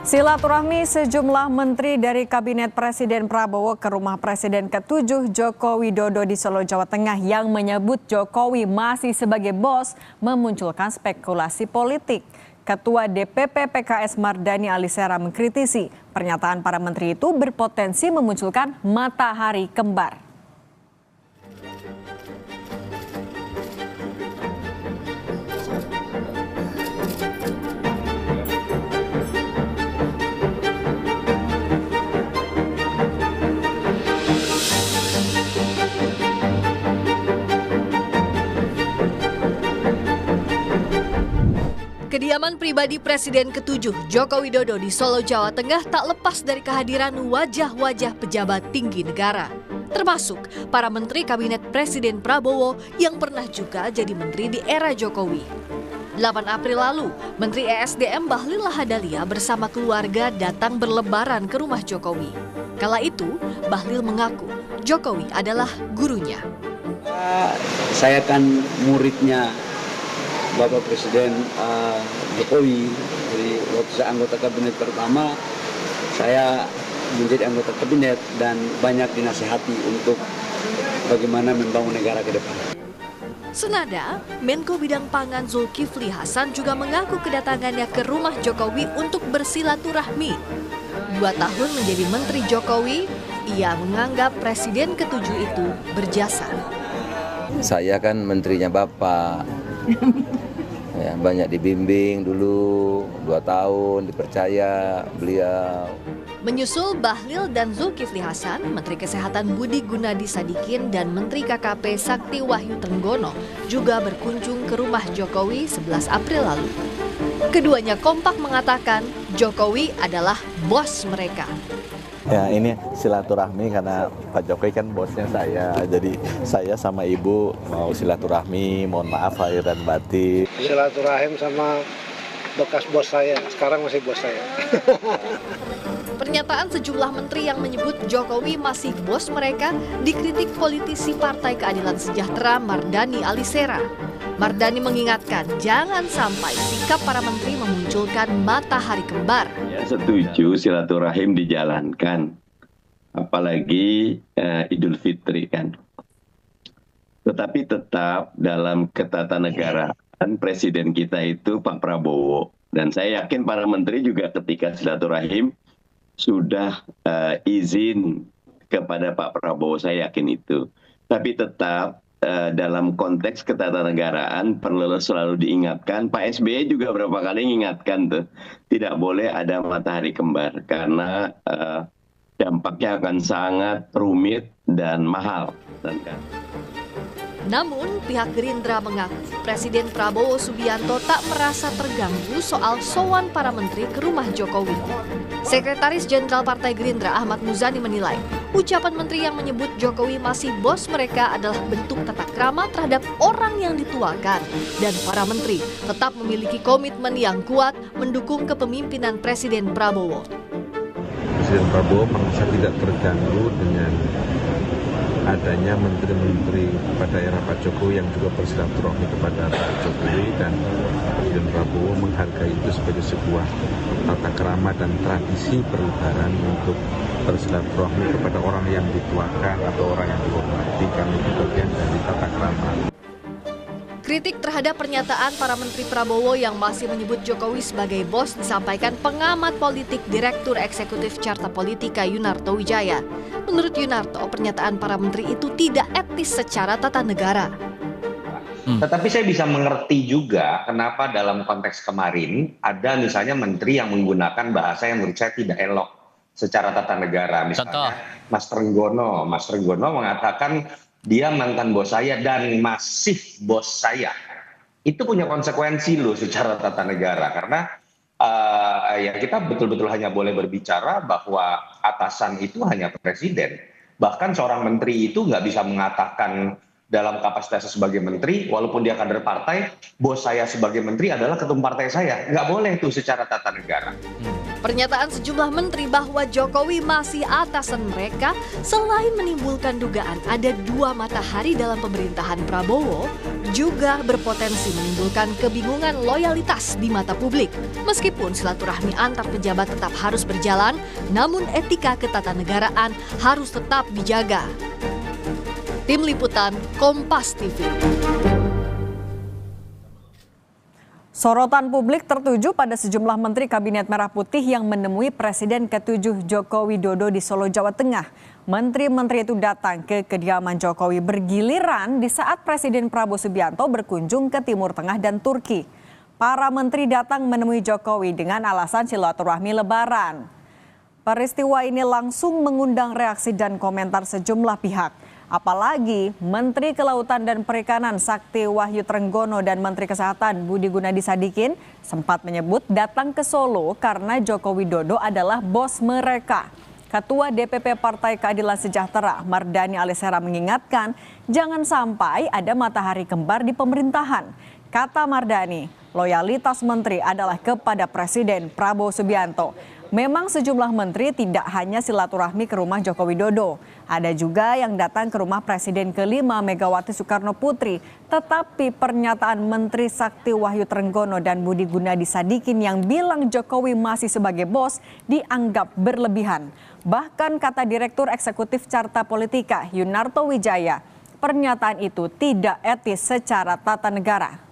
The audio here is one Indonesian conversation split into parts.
Silaturahmi sejumlah menteri dari Kabinet Presiden Prabowo ke rumah Presiden ke-7 Joko Widodo di Solo, Jawa Tengah yang menyebut Jokowi masih sebagai bos memunculkan spekulasi politik. Ketua DPP PKS Mardani Alisera mengkritisi pernyataan para menteri itu berpotensi memunculkan matahari kembar. Kediaman pribadi Presiden ke-7 Joko Widodo di Solo, Jawa Tengah tak lepas dari kehadiran wajah-wajah pejabat tinggi negara. Termasuk para menteri Kabinet Presiden Prabowo yang pernah juga jadi menteri di era Jokowi. 8 April lalu, Menteri ESDM Bahlil Lahadalia bersama keluarga datang berlebaran ke rumah Jokowi. Kala itu, Bahlil mengaku Jokowi adalah gurunya. Saya kan muridnya Bapak Presiden Jokowi. Jadi waktu saya anggota kabinet pertama, saya menjadi anggota kabinet dan banyak dinasihati untuk bagaimana membangun negara ke depan. Senada, Menko Bidang Pangan Zulkifli Hasan juga mengaku kedatangannya ke rumah Jokowi untuk bersilaturahmi. 2 tahun menjadi Menteri Jokowi, ia menganggap Presiden ke-7 itu berjasa. Saya kan menterinya Bapak. Ya, banyak dibimbing dulu, 2 tahun dipercaya beliau. Menyusul Bahlil dan Zulkifli Hasan, Menteri Kesehatan Budi Gunadi Sadikin dan Menteri KKP Sakti Wahyu Trenggono juga berkunjung ke rumah Jokowi 11 April lalu. Keduanya kompak mengatakan Jokowi adalah bos mereka. Ya, ini silaturahmi karena Pak Jokowi kan bosnya saya, jadi saya sama Ibu mau silaturahmi, mohon maaf lahir dan batin. Silaturahim sama bekas bos saya, sekarang masih bos saya. Pernyataan sejumlah menteri yang menyebut Jokowi masih bos mereka dikritik politisi Partai Keadilan Sejahtera Mardani Alisera. Mardani mengingatkan jangan sampai sikap para menteri memunculkan matahari kembar. Ya, setuju silaturahim dijalankan, apalagi Idul Fitri kan. Tetapi tetap dalam ketatanegaraan Presiden kita itu Pak Prabowo. Dan saya yakin para menteri juga ketika silaturahim sudah izin kepada Pak Prabowo, saya yakin itu. Tapi tetap dalam konteks ketatanegaraan perlu selalu diingatkan, Pak SBY juga berapa kali mengingatkan tuh, tidak boleh ada matahari kembar karena dampaknya akan sangat rumit dan mahal. Namun pihak Gerindra mengaku Presiden Prabowo Subianto tak merasa terganggu soal sowan para menteri ke rumah Jokowi. Sekretaris Jenderal Partai Gerindra Ahmad Muzani menilai ucapan menteri yang menyebut Jokowi masih bos mereka adalah bentuk tata krama terhadap orang yang dituakan. Dan para menteri tetap memiliki komitmen yang kuat mendukung kepemimpinan Presiden Prabowo. Presiden Prabowo merasa tidak terganggu dengan adanya menteri-menteri pada era Pak Jokowi yang juga bersilaturahmi kepada Pak Jokowi, dan Presiden Prabowo menghargai itu sebagai sebuah tata krama dan tradisi berlebaran untuk bersilaturahmi kepada orang yang dituakan atau orang yang dihormati, karena itu bagian dari tata krama. Kritik terhadap pernyataan para menteri Prabowo yang masih menyebut Jokowi sebagai bos disampaikan pengamat politik Direktur Eksekutif Carta Politika Yunarto Wijaya. Menurut Yunarto, pernyataan para menteri itu tidak etis secara tata negara. Tetapi saya bisa mengerti juga kenapa dalam konteks kemarin ada misalnya menteri yang menggunakan bahasa yang menurut saya tidak elok secara tata negara. Misalnya Mas Trenggono mengatakan dia mantan bos saya dan masih bos saya. Itu punya konsekuensi loh secara tata negara, karena ya kita betul-betul hanya boleh berbicara bahwa atasan itu hanya presiden. Bahkan seorang menteri itu nggak bisa mengatakan dalam kapasitasnya sebagai menteri, walaupun dia kader partai, bos saya sebagai menteri adalah ketum partai saya. Nggak boleh itu secara tata negara. Pernyataan sejumlah menteri bahwa Jokowi masih atasan mereka selain menimbulkan dugaan ada dua matahari dalam pemerintahan Prabowo, juga berpotensi menimbulkan kebingungan loyalitas di mata publik. Meskipun silaturahmi antar pejabat tetap harus berjalan, namun etika ketatanegaraan harus tetap dijaga. Tim Liputan Kompas TV. Sorotan publik tertuju pada sejumlah menteri Kabinet Merah Putih yang menemui Presiden ke-7 Joko Widodo di Solo, Jawa Tengah. Menteri-menteri itu datang ke kediaman Jokowi bergiliran di saat Presiden Prabowo Subianto berkunjung ke Timur Tengah dan Turki. Para menteri datang menemui Jokowi dengan alasan silaturahmi Lebaran. Peristiwa ini langsung mengundang reaksi dan komentar sejumlah pihak. Apalagi Menteri Kelautan dan Perikanan Sakti Wahyu Trenggono dan Menteri Kesehatan Budi Gunadi Sadikin sempat menyebut datang ke Solo karena Joko Widodo adalah bos mereka. Ketua DPP Partai Keadilan Sejahtera Mardani Alisera mengingatkan jangan sampai ada matahari kembar di pemerintahan. Kata Mardani, loyalitas menteri adalah kepada Presiden Prabowo Subianto. Memang sejumlah menteri tidak hanya silaturahmi ke rumah Joko Widodo. Ada juga yang datang ke rumah Presiden ke-5 Megawati Soekarno Putri. Tetapi pernyataan Menteri Sakti Wahyu Trenggono dan Budi Gunadi Sadikin yang bilang Jokowi masih sebagai bos dianggap berlebihan. Bahkan kata Direktur Eksekutif Carta Politika Yunarto Wijaya, pernyataan itu tidak etis secara tata negara.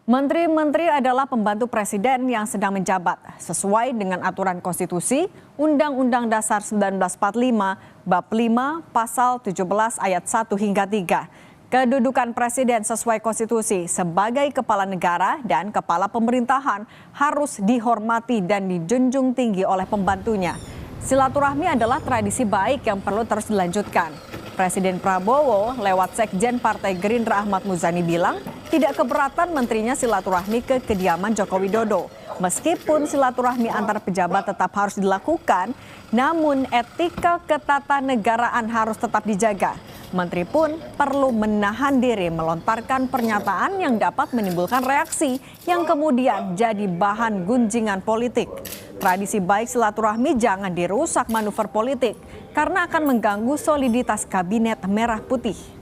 Menteri-menteri adalah pembantu presiden yang sedang menjabat sesuai dengan aturan konstitusi Undang-Undang Dasar 1945 Bab 5 Pasal 17 ayat 1 hingga 3. Kedudukan presiden sesuai konstitusi sebagai kepala negara dan kepala pemerintahan harus dihormati dan dijunjung tinggi oleh pembantunya. Silaturahmi adalah tradisi baik yang perlu terus dilanjutkan. Presiden Prabowo lewat Sekjen Partai Gerindra Ahmad Muzani bilang tidak keberatan menterinya silaturahmi ke kediaman Joko Widodo. Meskipun silaturahmi antar pejabat tetap harus dilakukan, namun etika ketatanegaraan harus tetap dijaga. Menteri pun perlu menahan diri melontarkan pernyataan yang dapat menimbulkan reaksi yang kemudian jadi bahan gunjingan politik. Tradisi baik silaturahmi jangan dirusak manuver politik karena akan mengganggu soliditas Kabinet Merah Putih.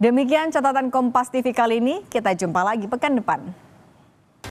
Demikian catatan Kompas TV kali ini, kita jumpa lagi pekan depan.